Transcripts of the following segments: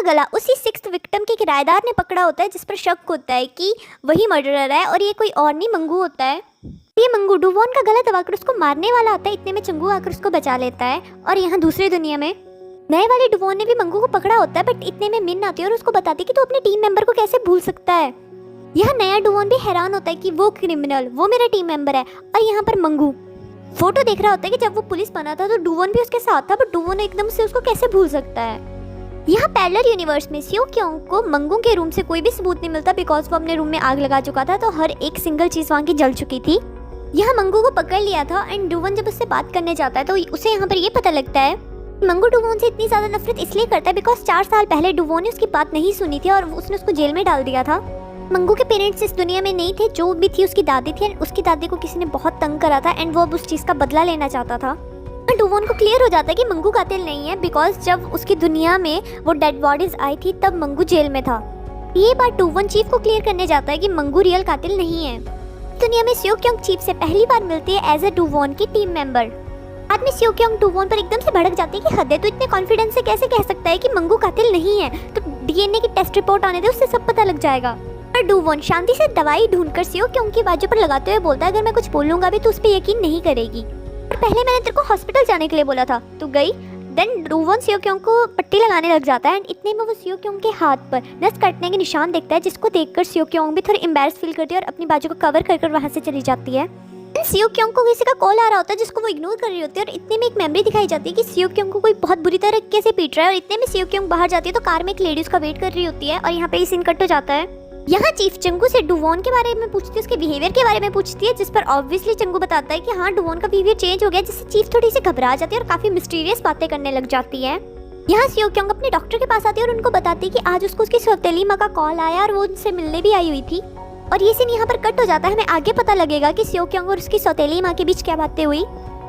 का गला उसी सिक्स्थ विक्टिम के किराएदार ने पकड़ा होता है, जिस पर शक होता है कि वही मर्डरर है और ये कोई और नहीं मंगू होता है। ये मंगू डुवॉन का गला दबाकर उसको मारने वाला आता है। इतने में चंगू आकर उसको बचा लेता है। और यहाँ दूसरी दुनिया में नए वाले डुवॉन ने भी मंगू को पकड़ा होता है, बट इतने में मिन आती है और उसको बताती है कि तू अपने टीम मेंबर को कैसे भूल सकता है। यहाँ नया डुवॉन भी हैरान होता है कि वो क्रिमिनल वो मेरा टीम मेंबर है। और यहाँ पर मंगू फोटो देख रहा होता है कि जब वो पुलिस बना था तो डुवॉन भी उसके साथ था, बट डुवॉन एकदम से उसको कैसे भूल सकता है। यहाँ पैरेलल यूनिवर्स में सियो क्योंग को मंगू के रूम से कोई भी सबूत नहीं मिलता, बिकॉज वो अपने रूम में आग लगा चुका था, तो हर एक सिंगल चीज वहाँ की जल चुकी थी। यहाँ मंगू को पकड़ लिया था एंड डुवॉन जब उससे बात करने जाता है तो उसे यहाँ पर ये पता लगता है मंगू डुवॉन से इतनी ज्यादा नफरत इसलिए करता है बिकॉज 4 साल पहले डुवॉन ने उसकी बात नहीं सुनी थी और उसने उसको जेल में डाल दिया था। मंगू के पेरेंट्स इस दुनिया में नहीं थे, जो भी थी उसकी दादी थी एंड उसकी दादी को किसी ने बहुत तंग करा था एंड वो अब उस चीज का बदला लेना चाहता था। डुवॉन को क्लियर हो जाता है कि मंगू कातिल नहीं है, बिकॉज जब उसकी दुनिया में वो डेड बॉडीज आई थी तब मंगू जेल में था। ये बात डुवॉन चीफ को क्लियर करने जाता है कि मंगू रियल कातिल नहीं है। दुनिया में सियो क्योंग चीफ से पहली बार मिलती है एज ए डुवॉन की टीम मेंबर। बाद में सियो क्योंग डुवॉन पर एकदम से भड़क जाती है कि हद है, तो इतने कॉन्फिडेंस से कैसे कह सकता है कि मंगू कातिल नहीं है, तो डीएनए की टेस्ट रिपोर्ट आने दे, उससे सब पता लग जाएगा। और डुवॉन शांति से दवाई ढूंढकर सियो क्योंग की बाजू पर लगाते हुए बोलता है अगर मैं कुछ बोलूंगा भी तो उस पर यकीन नहीं करेगी। और पहले मैंने तेरे को हॉस्पिटल जाने के लिए बोला था, तू गई। देन डुवॉन सियो क्योंग को पट्टी लगाने लग जाता है एंड इतने में वो सियो क्योंग के हाथ पर नस काटने के निशान देखता है, जिसको देखकर सियो क्योंग भी थोड़ी एम्बैरेस फील करती है और अपनी बाजू को कवर कर वहां से चली जाती है। सियो क्योंग को किसी का कॉल आ रहा होता है जिसको वो इग्नोर कर रही होती है और इतने में एक मेमोरी दिखाई जाती है कि सियो क्योंग को कोई बहुत बुरी तरीके से पीट रहा है। और इतने में सियो क्योंग बाहर जाती है तो कार में एक लेडी उसका वेट कर रही होती है और यहाँ पे सीन कट हो जाता है। यहाँ चीफ चंगू से डुवॉन के बारे में पूछती है, उसके बिहेवियर के बारे में पूछती है, जिस पर ऑब्वियसली चंगू बताता है कि हाँ डुवॉन का बिहेवियर चेंज हो गया, जिससे चीफ थोड़ी सी घबरा जाती है और काफी मिस्टीरियस बातें करने लग जाती है। यहाँ सियो क्योंग अपने डॉक्टर के पास आती है और उनको बताती है कि आज उसको उसकी सौतेली माँ का कॉल आया और वो उनसे मिलने भी आई हुई थी। और ये सीन यहाँ पर कट हो जाता है। हमें आगे पता लगेगा कि सियो क्योंग और उसकी सौतेली माँ के बीच क्या बातें हुई।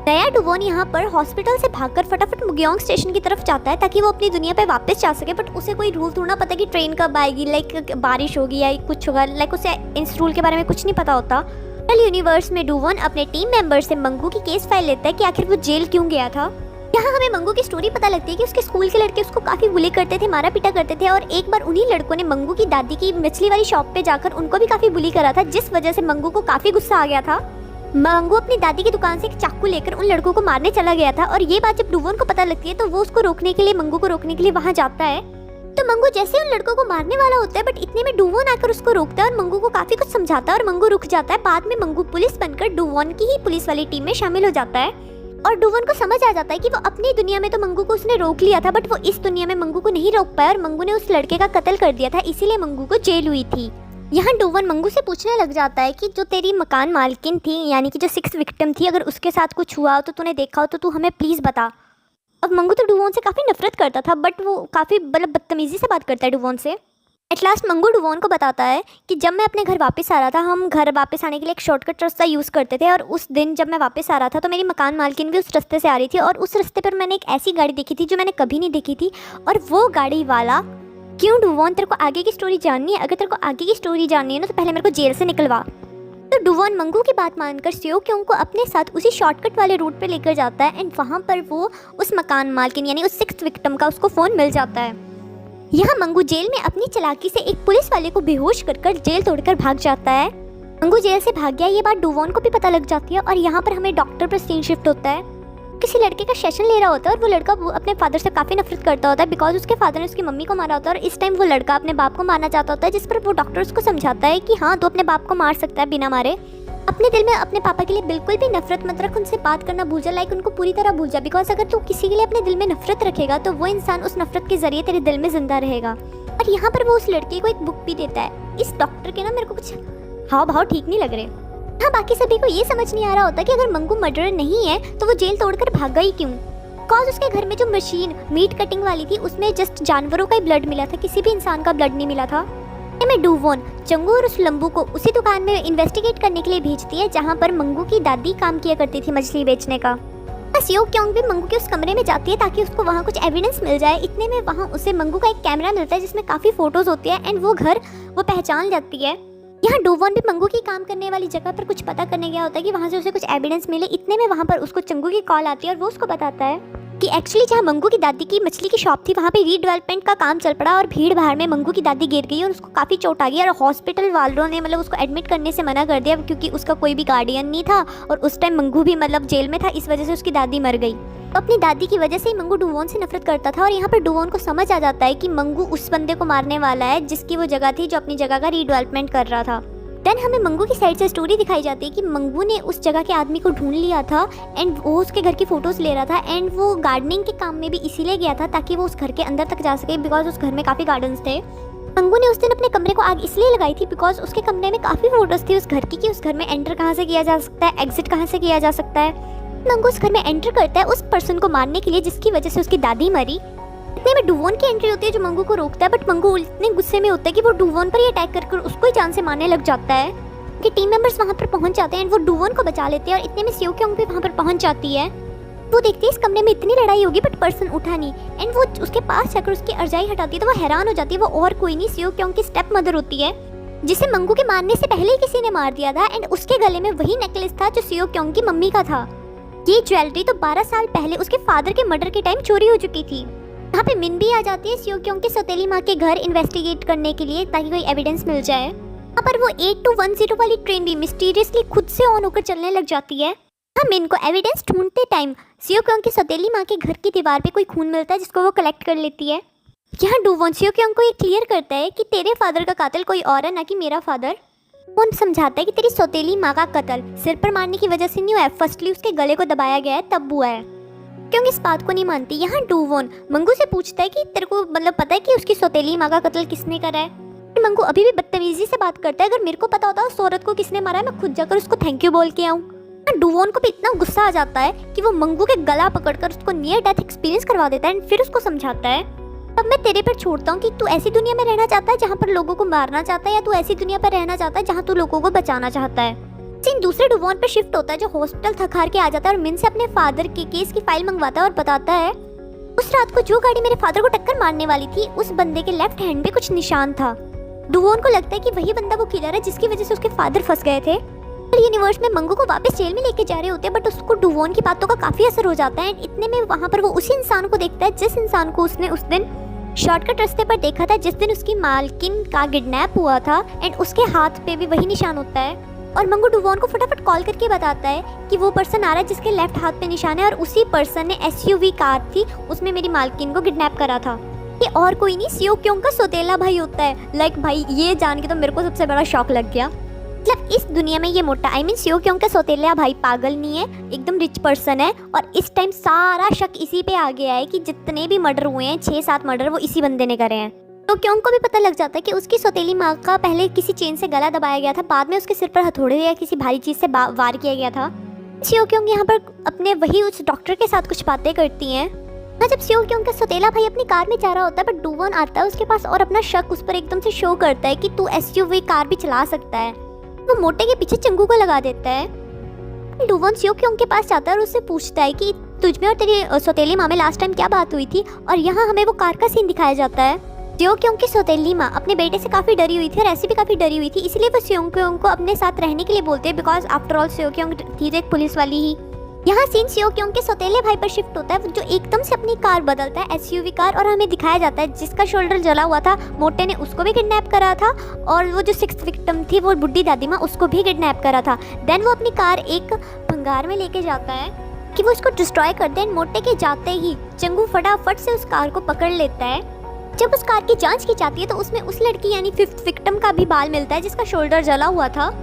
नया डुवॉन यहाँ पर हॉस्पिटल से भागकर फटाफट मुग्योंग स्टेशन की तरफ जाता है ताकि वो अपनी दुनिया पे वापस जा सके, बट उसे कोई रूल थोड़ा पता कि ट्रेन कब आएगी, लाइक बारिश होगी या कुछ होगा, लाइक उसे इस रूल के बारे में कुछ नहीं पता होता। पैरेलल यूनिवर्स में डुवॉन अपने टीम मेंबर से मंगू की केस फाइल लेता है कि आखिर वो जेल क्यों गया था। यहाँ हमें मंगू की स्टोरी पता लगती है कि उसके स्कूल के लड़के उसको काफी बुली करते थे, मारा पीटा करते थे और एक बार उन्हीं लड़कों ने मंगू की दादी की मछली वाली शॉप पे जाकर उनको भी काफी बुली करा था, जिस वजह से मंगू को काफी गुस्सा आ गया था। मंगू अपनी दादी की दुकान से एक चाकू लेकर उन लड़कों को मारने चला गया था और ये बात जब डुवॉन को पता लगती है तो वो उसको रोकने के लिए मंगू को रोकने के लिए वहां जाता है। तो मंगू जैसे उन लड़कों को मारने वाला होता है, बट इतने में डुवॉन आकर उसको रोकता है और मंगू को काफी कुछ समझाता है और मंगू रुक जाता है। बाद में मंगू पुलिस बनकर डुवॉन की ही पुलिस वाली टीम में शामिल हो जाता है और डुवॉन को समझ आ जाता है कि वो अपनी दुनिया में तो मंगू को उसने रोक लिया था, बट वो इस दुनिया में मंगू को नहीं रोक पाया और मंगू ने उस लड़के का कत्ल कर दिया था, इसीलिए मंगू को जेल हुई थी। यहाँ डुवॉन मंगू से पूछने लग जाता है कि जो तेरी मकान मालकिन थी, यानी कि जो 6th विक्टिम थी, अगर उसके साथ कुछ हुआ हो तो तूने देखा हो तो तू हमें प्लीज़ बता। अब मंगू तो डुवॉन से काफ़ी नफरत करता था, बट वो काफ़ी बदतमीज़ी से बात करता है डुवॉन से। एट लास्ट मंगू डुवॉन को बताता है कि जब मैं अपने घर वापस आ रहा था, हम घर वापस आने के लिए एक शॉर्टकट रास्ता यूज़ करते थे और उस दिन जब मैं वापस आ रहा था तो मेरी मकान मालकिन भी उस रास्ते से आ रही थी और उस रास्ते पर मैंने एक ऐसी गाड़ी देखी थी जो मैंने कभी नहीं देखी थी। और वो गाड़ी वाला क्यों डुवॉन, तेरे को आगे की स्टोरी जाननी है? अगर तेरे को आगे की स्टोरी जाननी है ना तो पहले मेरे को जेल से निकलवा। तो डुवॉन मंगू की बात मानकर सियो क्योंग को अपने साथ उसी शॉर्टकट वाले रूट पे लेकर जाता है एंड वहाँ पर वो उस मकान मालकिन यानी उस 6th विक्टिम का उसको फ़ोन मिल जाता है। यहाँ मंगू जेल में अपनी चालाकी से एक पुलिस वाले को बेहोश कर जेल तोड़कर भाग जाता है। मंगू जेल से भाग गया, ये बात डुवॉन को भी पता लग जाती है और यहाँ पर हमें डॉक्टर पर सीन शिफ्ट होता है। किसी लड़के का सेशन ले रहा होता है और वो लड़का अपने फादर से काफ़ी नफरत करता होता है बिकॉज उसके फादर ने उसकी मम्मी को मारा होता है और इस टाइम वो लड़का अपने बाप को मारना चाहता होता है, जिस पर वो डॉक्टर उसको समझाता है कि हाँ, तो अपने बाप को मार सकता है बिना मारे। अपने दिल में अपने पापा के लिए बिल्कुल भी नफरत मत रख, उनसे बात करना भूल जा, लाइक उनको पूरी तरह भूल जा, बिकॉज अगर तू किसी के लिए अपने दिल में नफरत रखेगा तो वो इंसान उस नफरत के जरिए तेरे दिल में जिंदा रहेगा। और यहाँ पर वो उस लड़के को एक बुक भी देता है। इस डॉक्टर के ना मेरे को कुछ हाव भाव ठीक नहीं लग रहे। हाँ, बाकी सभी को ये समझ नहीं आ रहा होता कि अगर मंगू मर्डरर नहीं है तो वो जेल तोड़कर भागा ही क्यों। बिकॉज उसके घर में जो मशीन मीट कटिंग वाली थी उसमें जस्ट जानवरों का ही ब्लड मिला था, किसी भी इंसान का ब्लड नहीं मिला था। में डुवॉन चंगू और उस लंबू को उसी दुकान में इन्वेस्टिगेट करने के लिए भेजती है जहाँ पर मंगू की दादी काम किया करती थी मछली बेचने का। सियो क्योंग भी मंगू के उस कमरे में जाती है ताकि उसको वहाँ कुछ एविडेंस मिल जाए। इतने में वहाँ उसे मंगू का एक कैमरा मिलता है जिसमें काफ़ी फोटोज होती है एंड वो घर वो पहचान जाती है। यहाँ डुवॉन भी मंगू की काम करने वाली जगह पर कुछ पता करने गया होता है कि वहाँ से उसे कुछ एविडेंस मिले। इतने में वहाँ पर उसको चंगू की कॉल आती है और वो उसको बताता है कि एक्चुअली जहाँ मंगू की दादी की मछली की शॉप थी वहाँ पे रीडेवलपमेंट का काम चल पड़ा और भीड़ भाड़ में मंगू की दादी गिर गई और उसको काफ़ी चोट आ गई और हॉस्पिटल वालों ने मतलब उसको एडमिट करने से मना कर दिया क्योंकि उसका कोई भी गार्डियन नहीं था और उस टाइम मंगू भी मतलब जेल में था, इस वजह से उसकी दादी मर गई। तो अपनी दादी की वजह से ही मंगू डुवोन से नफरत करता था और यहाँ पर डुवोन को समझ आ जाता है कि मंगू उस बंदे को मारने वाला है जिसकी वो जगह थी जो अपनी जगह का रीडेवलपमेंट कर रहा था। देन हमें मंगू की साइड से स्टोरी दिखाई जाती है कि मंगू ने उस जगह के आदमी को ढूंढ लिया था एंड वो उसके घर की फोटोज ले रहा था एंड वो गार्डनिंग के काम में भी इसीलिए गया था ताकि वो उस घर के अंदर तक जा सके बिकॉज उस घर में काफ़ी गार्डन्स थे। मंगू ने उस दिन अपने कमरे को आग इसलिए लगाई थी बिकॉज उसके कमरे में काफ़ी फोटोज थी उस घर की कि उस घर में एंटर कहाँ से किया जा सकता है, एग्जिट कहाँ से किया जा सकता है। मंगू उस घर में एंटर करता है उस पर्सन को मारने के लिए जिसकी वजह से उसकी दादी मरी। इतने में डुवोन की एंट्री होती है जो मंगू को रोकता है, बट मंगू इतने गुस्से में होता है कि वो डुवोन पर ही अटैक कर उसको ही जान से मारने लग जाता है। कि टीम मेंबर्स वहाँ पर पहुँच जाते हैं एंड वो डुवोन को बचा लेते हैं और इतने में सियो क्योंग भी वहाँ पर पहुँच जाती है। वो देखती है इस कमरे में इतनी लड़ाई होगी बट पर्सन उठा नहीं एंड वो उसके पास जाकर उसकी अर्जाई हटाती है तो वो हैरान हो जाती है। वो और कोई नहीं सियो क्योंग की स्टेप मदर होती है जिसे मंगू के मारने से पहले ही किसी ने मार दिया था एंड उसके गले में वही नेकलेस था जो सियो क्योंग की मम्मी का था। ये ज्वेलरी तो 12 साल पहले उसके फादर के मर्डर के टाइम चोरी हो चुकी थी। यहाँ पे मिन भी आ जाती है सियो क्योंग की सौतेली माँ के घर इन्वेस्टिगेट करने के लिए ताकि कोई एविडेंस मिल जाए। यहाँ पर वो 8210 वाली ट्रेन भी मिस्टीरियसली खुद से ऑन होकर चलने लग जाती है। हाँ, मिन को एविडेंस ढूंढते टाइम सियो क्योंग की सौतेली माँ के घर की दीवार पे कोई खून मिलता है जिसको वो कलेक्ट कर लेती है। यहाँ डुवोन सियो क्योंग को ये क्लियर करता है कि तेरे फादर का कातिल कोई और है ना कि मेरा फादर। वो समझाता है कि तेरी सौतेली माँ का कत्ल सिर पर मारने की वजह से नहीं हुआ है, फर्स्टली उसके गले को दबाया गया है तब हुआ है। क्योंकि इस बात को नहीं मानती। यहाँ डुवोन मंगू से पूछता है कि तेरे को मतलब पता है कि उसकी सौतेली माँ का कत्ल किसने करा है। मंगू अभी भी बदतमीजी से बात करता है, अगर मेरे को पता होता उस औरत को किसने मारा है मैं खुद जाकर उसको थैंक यू बोल के आऊँ। डुवोन को भी इतना गुस्सा आ जाता है कि वो मंगू के गला पकड़कर उसको नियर डेथ एक्सपीरियंस करवा देता है एंड फिर उसको समझाता है अब मैं तेरे पर छोड़ता हूँ कि तू ऐसी दुनिया में रहना चाहता है जहाँ पर लोगों को मारना चाहता है या तू ऐसी दुनिया पर रहना चाहता है जहाँ तू लोगों को बचाना चाहता है। सीन दूसरे डुवोन पर शिफ्ट होता है जो हॉस्पिटल थक हार के आ जाता है और मिन से अपने फादर के केस की फाइल मंगवाता है और बताता है उस रात को जो गाड़ी मेरे फादर को टक्कर मारने वाली थी उस बंदे के लेफ्ट हैंड पे कुछ निशान था। डुवोन को लगता है कि वही बंदा वो किलर है जिसकी वजह से उसके फादर फंस गए थे। यूनिवर्स में मंगू को वापस जेल में लेके जा रहे होते हैं बट उसको डुवोन की बातों का काफी असर हो जाता है एंड इतने में वहाँ पर वो उसी इंसान को देखता है जिस इंसान को उसने उस दिन शॉर्टकट रास्ते पर देखा था जिस दिन उसकी मालकिन का किडनैप हुआ था एंड उसके हाथ पे भी वही निशान होता है। और मंगू डुवोन को फटाफट कॉल करके बताता है कि वो पर्सन आ रहा है जिसके लेफ्ट हाथ पे निशान है और उसी पर्सन ने एसयूवी कार थी उसमें मेरी मालकिन को किडनैप करा था। ये और कोई नहीं सियो क्योंग का सौतेला भाई होता है। लाइक भाई ये जान के तो मेरे को सबसे बड़ा शॉक लग गया। मतलब इस दुनिया में ये मोटा सियो क्योंग का सौतेला भाई पागल नहीं है, एकदम रिच पर्सन है और इस टाइम सारा शक इसी पे आ गया है कि जितने भी मर्डर हुए हैं 6-7 मर्डर वो इसी बंदे ने करे हैं। तो क्योंग को भी पता लग जाता है कि उसकी सौतेली माँ का पहले किसी चेन से गला दबाया गया था, बाद में उसके सिर पर हथौड़े या किसी भारी चीज से वार किया गया था। सियो क्योंग यहाँ पर अपने वही उस डॉक्टर के साथ कुछ बातें करती हैं। जब सियो क्योंग का सौतेला भाई अपनी कार में जा रहा होता है बट डुवोन आता है उसके पास और अपना शक उस पर एकदम से शो करता है कि तू एसयूवी कार भी चला सकता है। वो मोटे के पीछे चंगू को लगा देता है। डुवोन सियो क्योंग के पास जाता है और उससे पूछता है कि तुझमें और तेरी सौतेली माँ में लास्ट टाइम क्या बात हुई थी और यहाँ हमें वो कार का सीन दिखाया जाता है। सियो क्योंग की सौतेली माँ अपने बेटे से काफ़ी डरी हुई थी और ऐसे भी काफ़ी डरी हुई थी, इसलिए वो सियो क्योंग को अपने साथ रहने के लिए बोलते हैं बिकॉज आफ्टर ऑल सियो क्योंग थी तो एक पुलिस वाली ही। यहाँ सीन सियो क्योंग के सौतेले भाई पर शिफ्ट होता है जो एकदम से अपनी कार बदलता है एसयूवी कार और हमें दिखाया जाता है जिसका शोल्डर जला हुआ था मोटे ने उसको भी किडनैप करा था और वो जो 6th विक्टिम थी वो बुड्ढी दादी माँ उसको भी किडनैप करा था। देन वो अपनी कार एक भंगार में लेके जाता है कि वो इसको डिस्ट्रॉय कर दे। मोटे के जाते ही चंगू फटाफट से उस कार को पकड़ लेता है। जब उस कार की जाँच की जाती है तो उसमें उस लड़की यानी 5th विक्टिम का भी बाल मिलता है जिसका शोल्डर जला हुआ था।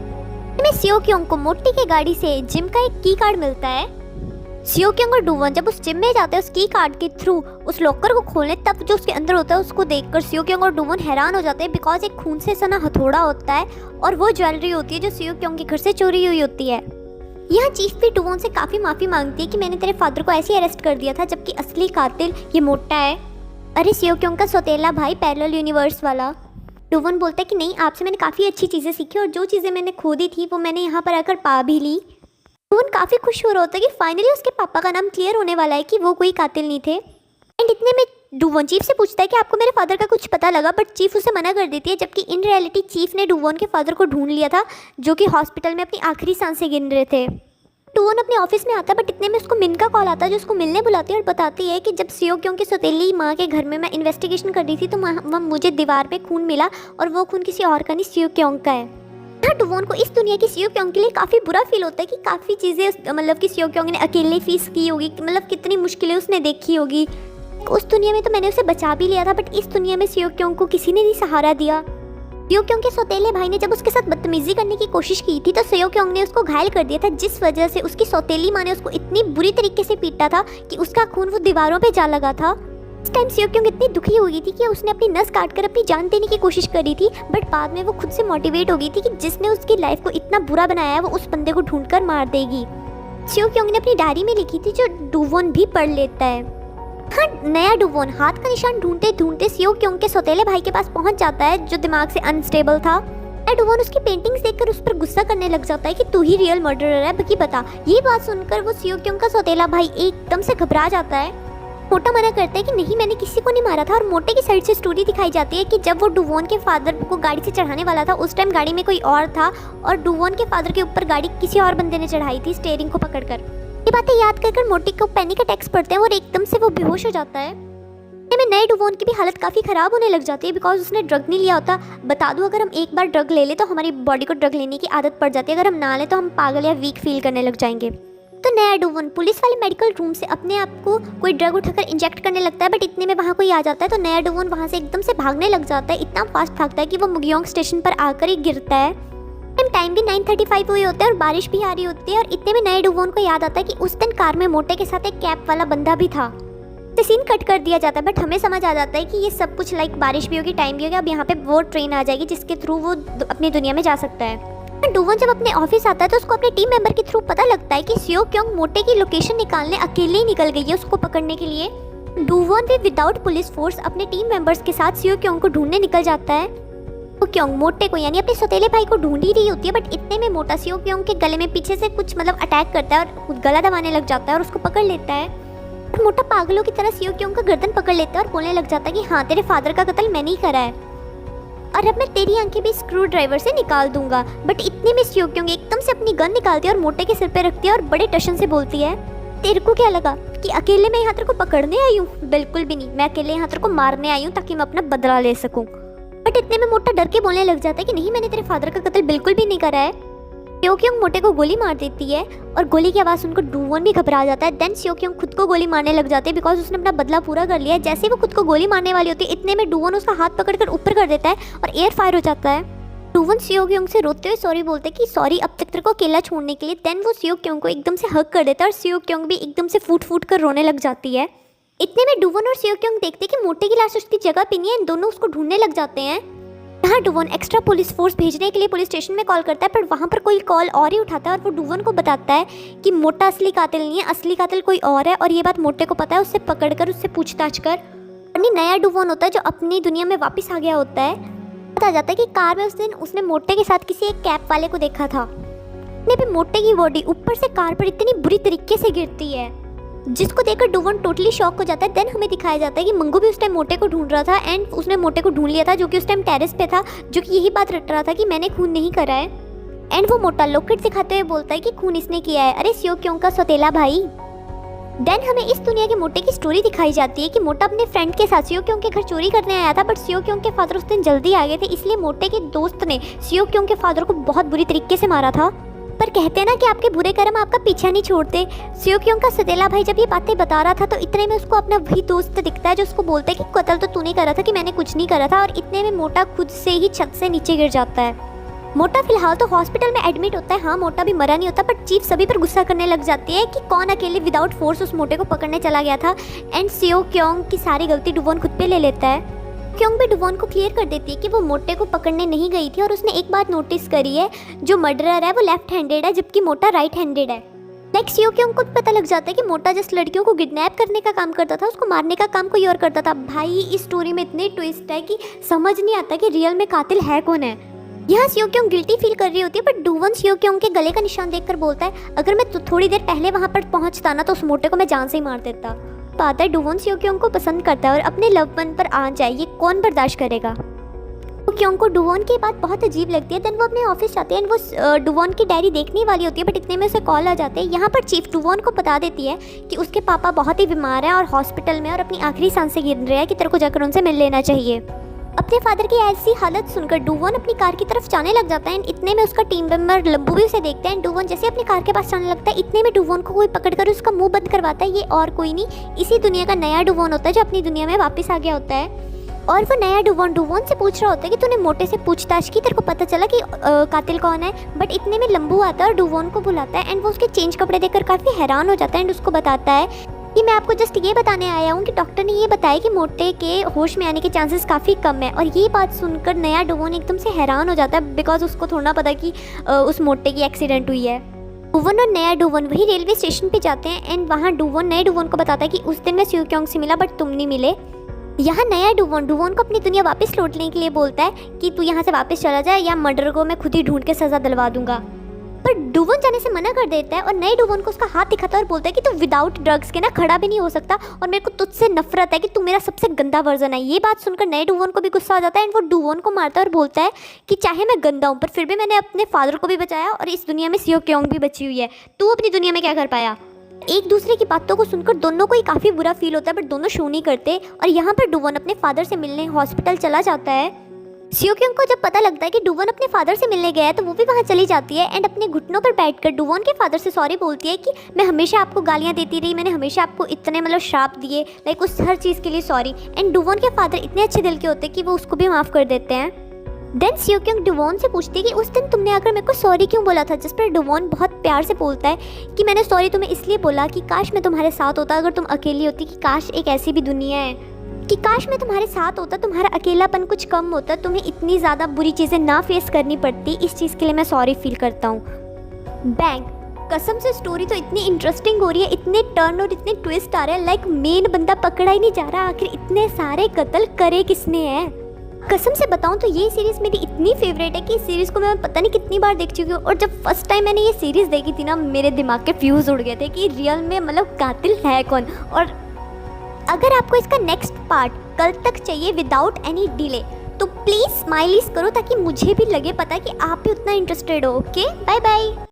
में सियो क्योंग को मोटी के गाड़ी से जिम का एक की कार्ड मिलता है। सियो क्योंग और डुवोन जब उस जिम में जाते हैं उस की कार्ड के थ्रू उस लॉकर को खोलने तब जो उसके अंदर होता है उसको देखकर सियो क्योंग और डुवोन हैरान हो जाते हैं बिकॉज एक खून से सना हथौड़ा होता है और वो ज्वेलरी होती है जो सियो क्योंग के घर से चोरी हुई होती है। यहाँ चीफ भी डुवोन से काफ़ी माफ़ी मांगती है कि मैंने तेरे फादर को ऐसे ही अरेस्ट कर दिया था जबकि असली कातिल ये मोटा है। अरे सियो क्योंग का सौतेला भाई पैरेलल यूनिवर्स वाला। डुवोन बोलता है कि नहीं आपसे मैंने काफ़ी अच्छी चीज़ें सीखी और जो चीज़ें मैंने खो दी थी वो मैंने यहाँ पर आकर पा भी ली। डुवोन काफ़ी खुश हो रहा होता है कि फाइनली उसके पापा का नाम क्लियर होने वाला है कि वो कोई कातिल नहीं थे। एंड इतने में डुवोन चीफ से पूछता है कि आपको मेरे फादर का कुछ पता लगा बट चीफ उसे मना कर देती है जबकि इन रियलिटी चीफ ने डुवोन के फादर को ढूंढ लिया था जो कि हॉस्पिटल में अपनी आखिरी सांसें गिन रहे थे। डुवोन अपने ऑफिस में आता है, बट इतने में उसको मिन का कॉल आता है जो उसको मिलने बुलाती है और बताती है कि जब सियो क्योंग की सौतेली माँ के घर में मैं इन्वेस्टिगेशन कर रही थी तो वहाँ मुझे दीवार पे खून मिला और वो खून किसी और का नहीं, सियो क्योंग का है। हाँ, डुवोन को इस दुनिया की सियो क्योंग के लिए काफ़ी बुरा फील होता है कि काफ़ी चीज़ें मतलब कि सियो क्योंग ने अकेले फेस की होगी, मतलब कितनी मुश्किलें उसने देखी होगी। उस दुनिया में तो मैंने उसे बचा भी लिया था, बट इस दुनिया में सियो क्योंग को किसी ने नहीं सहारा दिया। सियो क्योंग के सौतेले भाई ने जब उसके साथ बदतमीजी करने की कोशिश की थी तो सियो क्योंग ने उसको घायल कर दिया था, जिस वजह से उसकी सौतेली माँ ने उसको इतनी बुरी तरीके से पीटा था कि उसका खून वो दीवारों पे जा लगा था। इस टाइम सियो क्योंग इतनी दुखी हो गई थी कि उसने अपनी नस काट कर अपनी जान देने की कोशिश करी थी, बट बाद में वो खुद से मोटिवेट हो गई थी कि जिसने उसकी लाइफ को इतना बुरा बनाया है वो उस बंदे को ढूंढ कर मार देगी। सियो क्योंग ने अपनी डायरी में लिखी थी जो डुवोन भी पढ़ लेता है। हाँ, नया डुवोन हाथ का निशान ढूंढते ढूंढते सियो क्योंग के सौतेले भाई के पास पहुंच जाता है जो दिमाग से अनस्टेबल था। नया डुवोन उसकी पेंटिंग्स देखकर उस पर गुस्सा करने लग जाता है कि तू ही रियल मर्डरर है, बाकी बता। ये बात सुनकर वो सियो क्योंग का सौतेला भाई एकदम से घबरा जाता है। मोटा मना करता है कि नहीं, मैंने किसी को नहीं मारा था, और मोटे की साइड से स्टोरी दिखाई जाती है कि जब वो डुवोन के फादर को गाड़ी से चढ़ाने वाला था उस टाइम गाड़ी में कोई और था और डुवोन के फादर के ऊपर गाड़ी किसी और बंदे ने चढ़ाई थी स्टीयरिंग को पकड़कर। ये बातें याद कर मोटी को पैनिक अटैक्स पड़ते हैं और एकदम से वो बेहोश हो जाता है। में नए डुवोन की भी हालत काफ़ी ख़राब होने लग जाती है बिकॉज उसने ड्रग नहीं लिया होता। बता दूं, अगर हम एक बार ड्रग ले ले तो हमारी बॉडी को ड्रग लेने की आदत पड़ जाती है, अगर हम ना लें तो हम पागल या वीक फील करने लग जाएंगे। तो नया डुवोन पुलिस वाले मेडिकल रूम से अपने आप को कोई ड्रग उठाकर इंजेक्ट करने लगता है, बट इतने में वहाँ कोई आ जाता है तो नया डुवोन वहाँ से एकदम से भागने लग जाता है। इतना फास्ट भागता है कि वो मुगियोंग स्टेशन पर आकर ही गिरता है। टाइम भी 9:35 हुए होते हैं और बारिश भी आ रही होती है, और इतने में नए डुवोन को याद आता है कि उस दिन कार में मोटे के साथ एक कैप वाला बंदा भी था। तो सीन कट कर दिया जाता है, बट हमें समझ आ जाता है कि ये सब कुछ लाइक बारिश भी होगी, टाइम भी होगा, अब यहाँ पे वो ट्रेन आ जाएगी जिसके थ्रू वो अपनी दुनिया में जा सकता है। डुवोन जब अपने ऑफिस आता है तो उसको अपने टीम मेंबर के थ्रू पता लगता है कि सियो क्योंग मोटे की लोकेशन निकालने अकेले ही निकल गई है उसको पकड़ने के लिए। डुवोन भी विदाउट पुलिस फोर्स अपने टीम मेंबर्स के साथ सियो क्योंग को ढूंढने निकल जाता है। सियो क्योंग मोटे को यानी अपने सौतेले भाई को ढूंढ ही रही होती है, बट इतने में मोटा सियो क्योंग के गले में पीछे से कुछ मतलब अटैक करता है और गला दबाने लग जाता है और उसको पकड़ लेता है। और मोटा पागलों की तरह सियो क्योंग का गर्दन पकड़ लेता है और बोलने लग जाता है कि हाँ, तेरे फादर का कत्ल मैंने ही करा है और अब मैं तेरी आंखें भी स्क्रू ड्राइवर से निकाल दूंगा। बट इतने में सियो क्योंग एकदम से अपनी गन निकालती है और मोटे के सिर पे रखती है और बड़े टशन से बोलती है, तेरे को क्या लगा कि अकेले मैं यहाँ तेरे को पकड़ने आई हूँ? बिल्कुल भी नहीं, मैं अकेले यहाँ तेरे को मारने आई हूँ ताकि मैं अपना बदला ले सकूँ। बट इतने में मोटा डर के बोलने लग जाता है कि नहीं, मैंने तेरे फादर का कत्ल बिल्कुल भी नहीं करा है। सियो क्योंग मोटे को गोली मार देती है और गोली की आवाज़ सुनकर डुवोन भी घबरा जाता है। देन सियो क्योंग खुद को गोली मारने लग जाती है बिकॉज उसने अपना बदला पूरा कर लिया है। जैसे ही वो खुद को गोली मारने वाली होती है इतने में डुवोन उसका हाथ पकड़कर ऊपर कर देता है और एयर फायर हो जाता है। डुवोन सियो क्योंग से रोते हुए सॉरी बोलते हैं कि सॉरी अब तक तेरे को अकेला छोड़ने के लिए। देन वो सियो क्योंग को एकदम से हग कर देता है और सियो क्योंग भी एकदम से फूट फूट कर रोने लग जाती है। इतने में डुवोन और सियो क्योंग देखते हैं कि मोटे की लाश उसकी जगह पे नहीं है, इन दोनों उसको ढूंढने लग जाते हैं। यहाँ डुवोन एक्स्ट्रा पुलिस फोर्स भेजने के लिए पुलिस स्टेशन में कॉल करता है, पर वहाँ पर कोई कॉल और ही उठाता है और वो डुवोन को बताता है कि मोटा असली कातिल नहीं है, असली कातिल कोई और है और ये बात मोटे को पता है। उससे पकड़कर उससे पूछताछ कर। और नया डुवोन होता है जो अपनी दुनिया में वापस आ गया होता है। पता जाता है कि कार में उस दिन उसने मोटे के साथ किसी एक कैप वाले को देखा था। पे मोटे की बॉडी ऊपर से कार पर इतनी बुरी तरीके से गिरती है जिसको देखकर डुवोन टोटली शॉक हो जाता है। देन हमें दिखाया जाता है कि मंगू भी उस टाइम मोटे को ढूंढ रहा था एंड उसने मोटे को ढूंढ लिया था जो कि उस टाइम टेरेस पे था, जो कि यही बात रट रहा था कि मैंने खून नहीं करा है। एंड वो मोटा लॉकेट दिखाते हुए बोलता है कि खून इसने किया है, अरे सियो क्योंग का सौतेला भाई। देन हमें इस दुनिया के मोटे की स्टोरी दिखाई जाती है कि मोटा अपने फ्रेंड के साथ सियो क्योंग के घर चोरी करने आया था, बट सियो क्योंग के फादर उस दिन जल्दी आ गए थे, इसलिए मोटे के दोस्त ने सियो क्योंग के फादर को बहुत बुरी तरीके से मारा था। पर कहते हैं ना कि आपके बुरे कर्म आपका पीछा नहीं छोड़ते। सियो क्योंग का सौतेला भाई जब ये बातें बता रहा था तो इतने में उसको अपना वही दोस्त दिखता है जो उसको बोलता है कि कत्ल तो तूने करा था, कि मैंने कुछ नहीं करा था। और इतने में मोटा खुद से ही छत से नीचे गिर जाता है। मोटा फिलहाल तो हॉस्पिटल में एडमिट होता है। हाँ, मोटा भी मरा नहीं होता, बट चीफ सभी पर गुस्सा करने लग जाती है कि कौन अकेले विदाउट फोर्स उस मोटे को पकड़ने चला गया था। एंड सियो क्योंग की सारी गलती डुवोन खुद पे ले लेता है। क्योंग भी डुवोन को क्लियर कर देती है कि वो मोटे को पकड़ने नहीं गई थी और उसने एक बात नोटिस करी है, जो मर्डरर है वो लेफ्ट हैंडेड है जबकि मोटा राइट हैंडेड है। नेक्स्ट सियो क्योंग को पता लग जाता है कि मोटा जिस लड़कियों को किडनैप करने का काम करता था उसको मारने का काम कोई और करता था। भाई इस स्टोरी में इतने ट्विस्ट है कि समझ नहीं आता कि रियल में कातिल है कौन है। यहाँ सियो क्योंग गिल्टी फील कर रही होती है, बट डुवोन सियो क्योंग के गले का निशान देखकर बोलता है, अगर मैं थोड़ी देर पहले वहाँ पर पहुँचता ना तो उस मोटे को मैं जान से ही मार देता। बात है डुवोन सियो क्योंग को पसंद करता है और अपने लव वन पर आ जाए ये कौन बर्दाश्त करेगा। क्योंकि को डुवॉन की बात बहुत अजीब लगती है। देन वो अपने ऑफिस जाते हैं, वो डुवॉन की डायरी देखने वाली होती है, बट इतने में उसे कॉल आ जाते हैं। यहाँ पर चीफ डुवॉन को बता देती है कि उसके पापा बहुत ही बीमार हैं और हॉस्पिटल में और अपनी आखिरी सांसें गिन रहे हैं कि तेरे को जाकर उनसे मिल लेना चाहिए। अपने फादर की ऐसी हालत सुनकर डुवॉन अपनी कार की तरफ जाने लग जाता है। इतने में उसका टीम मेंबर लंबू भी उसे देखते हैं। डुवॉन जैसे अपनी कार के पास जाने लगता है, इतने में डुवॉन को कोई पकड़कर उसका मुंह बंद करवाता है। ये और कोई नहीं, इसी दुनिया का नया डुवॉन होता है जो अपनी दुनिया में वापस आ गया होता है। और वो नया डुवॉन से पूछ रहा होता है कि तूने मोटे से पूछताछ की, तेरे को पता चला कि कातिल कौन है। बट इतने में लंबू आता है और डुवॉन को बुलाता है एंड वो उसके चेंज कपड़े देखकर काफ़ी हैरान हो जाता है एंड उसको बताता है कि मैं आपको जस्ट ये बताने आया हूँ कि डॉक्टर ने ये बताया कि मोटे के होश में आने के चांसेस काफ़ी कम है। और ये बात सुनकर नया डुवॉन एकदम से हैरान हो जाता है, बिकॉज उसको थोड़ा ना पता कि उस मोटे की एक्सीडेंट हुई है। डुवॉन और नया डुवॉन वही रेलवे स्टेशन पे जाते हैं एंड वहाँ डुवॉन नए डुवॉन को बताता है कि उस दिन मैं स्यू क्योंग से मिला बट तुम नहीं मिले। यहाँ नया डुवॉन को अपनी दुनिया वापस लौटने के लिए बोलता है कि तू यहाँ से वापस चला जाए या मर्डर को मैं खुद ही ढूंढ के सज़ा दिलवा दूंगा। पर डुवॉन जाने से मना कर देता है और नए डुवॉन को उसका हाथ दिखाता है और बोलता है कि तू विदाउट ड्रग्स के ना खड़ा भी नहीं हो सकता और मेरे को तुझसे नफरत है कि तू मेरा सबसे गंदा वर्जन है। ये बात सुनकर नए डुवॉन को भी गुस्सा आ जाता है एंड वो डुवॉन को मारता है और बोलता है कि चाहे मैं गंदा हूँ पर फिर भी मैंने अपने फादर को भी बचाया और इस दुनिया में स्यू क्योंग भी बची हुई है, तू अपनी दुनिया में क्या कर पाया। एक दूसरे की बातों को सुनकर दोनों को ही काफ़ी बुरा फील होता है बट दोनों शो नहीं करते। और यहाँ पर डुवॉन अपने फादर से मिलने हॉस्पिटल चला जाता है। स्यू क्योंग को जब पता लगता है कि डुवॉन अपने फादर से मिलने गया है तो वो भी वहाँ चली जाती है एंड अपने घुटनों पर बैठकर डुवॉन के फादर से सॉरी बोलती है कि मैं हमेशा आपको गालियाँ देती रही, मैंने हमेशा आपको इतने मतलब श्राप दिए, लाइक उस हर चीज़ के लिए सॉरी। एंड डुवॉन के फादर इतने अच्छे दिल के होते हैं कि वो उसको भी माफ़ कर देते हैं। देन स्यू क्योंग डुवॉन से पूछती है कि उस दिन तुमने आकर मेरे को सॉरी क्यों बोला था, जिस पर डुवॉन बहुत प्यार से बोलता है कि मैंने सॉरी तुम्हें इसलिए बोला कि काश मैं तुम्हारे साथ होता अगर तुम अकेली होती, कि काश एक ऐसी भी दुनिया है कि काश मैं तुम्हारे साथ होता, तुम्हारा अकेलापन कुछ कम होता, तुम्हें इतनी ज़्यादा बुरी चीज़ें ना फेस करनी पड़ती। इस चीज़ के लिए मैं सॉरी फील करता हूँ। बैंग कसम से स्टोरी तो इतनी इंटरेस्टिंग हो रही है, इतने टर्न और इतने ट्विस्ट आ रहे हैं, लाइक मेन बंदा पकड़ा ही नहीं जा रहा, आखिर इतने सारे कत्ल करे किसने हैं। कसम से बताऊं तो ये सीरीज़ मेरी इतनी फेवरेट है कि इस सीरीज़ को मैं पता नहीं कितनी बार देख चुकी हूँ। और जब फर्स्ट टाइम मैंने ये सीरीज़ देखी थी ना, मेरे दिमाग के फ्यूज़ उड़ गए थे कि रियल में मतलब कातिल है कौन। और अगर आपको इसका नेक्स्ट पार्ट कल तक चाहिए विदाउट एनी डिले तो प्लीज़ स्माइलीज करो ताकि मुझे भी लगे पता कि आप भी उतना इंटरेस्टेड हो। Okay, bye bye.